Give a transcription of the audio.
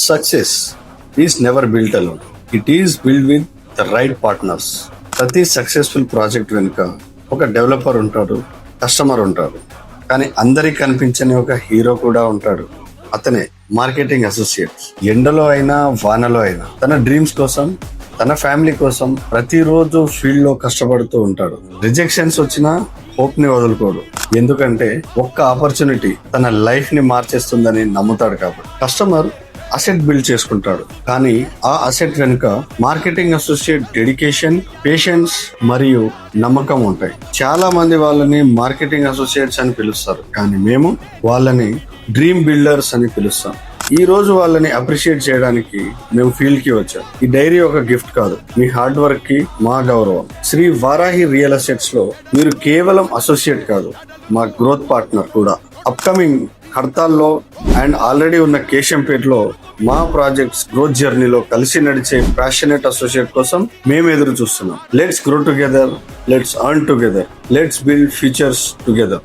Success is never built alone. It is build with the right partners. ప్రతి successful project వెనుక ఒక developer ఉంటాడు, customer ఉంటాడు, కానీ అందరికి కనిపించని ఒక హీరో కూడా ఉంటాడు. అతనే మార్కెటింగ్ అసోసియేట్. ఎండలో అయినా వానలో అయినా తన డ్రీమ్స్ కోసం, తన ఫ్యామిలీ కోసం ప్రతిరోజు ఫీల్డ్ లో కష్టపడుతూ ఉంటాడు. రిజెక్షన్స్ వచ్చినా హోప్ ని వదులుకోడు. ఎందుకంటే ఒక్క ఆపర్చునిటీ తన లైఫ్ ని మార్చేస్తుందని నమ్ముతాడు. కాబట్టి కస్టమర్ అసెట్ బిల్డ్ చేసుకుంటాడు, కానీ ఆ అసెట్ వెనుక మార్కెటింగ్ అసోసియేట్ డెడికేషన్, పేషెన్స్ మరియు నమ్మకం ఉంటాయి. చాలా మంది వాళ్ళని మార్కెటింగ్ అసోసియేట్స్ అని పిలుస్తారు, కానీ మేము వాళ్ళని డ్రీమ్ బిల్డర్స్ అని పిలుస్తాం. ఈ రోజు వాళ్ళని అప్రిషియేట్ చేయడానికి మేము ఫీల్డ్ కి వచ్చాం. ఈ డైరీ ఒక గిఫ్ట్ కాదు, మీ హార్డ్ వర్క్ కి మా గౌరవం. శ్రీ వారాహి రియల్ ఎస్టేట్స్ లో మీరు కేవలం అసోసియేట్ కాదు, మా గ్రోత్ పార్ట్నర్ కూడా. అప్కమింగ్ హర్తాల్లో అండ్ ఆల్రెడీ ఉన్న కేశంపేటలో మా ప్రాజెక్ట్స్ గ్రోత్ జర్నీలో కలిసి నడిచే ప్యాషనేట్ అసోసియేట్ కోసం మేము ఎదురు చూస్తున్నాం. Let's grow together, let's earn together, let's build futures together.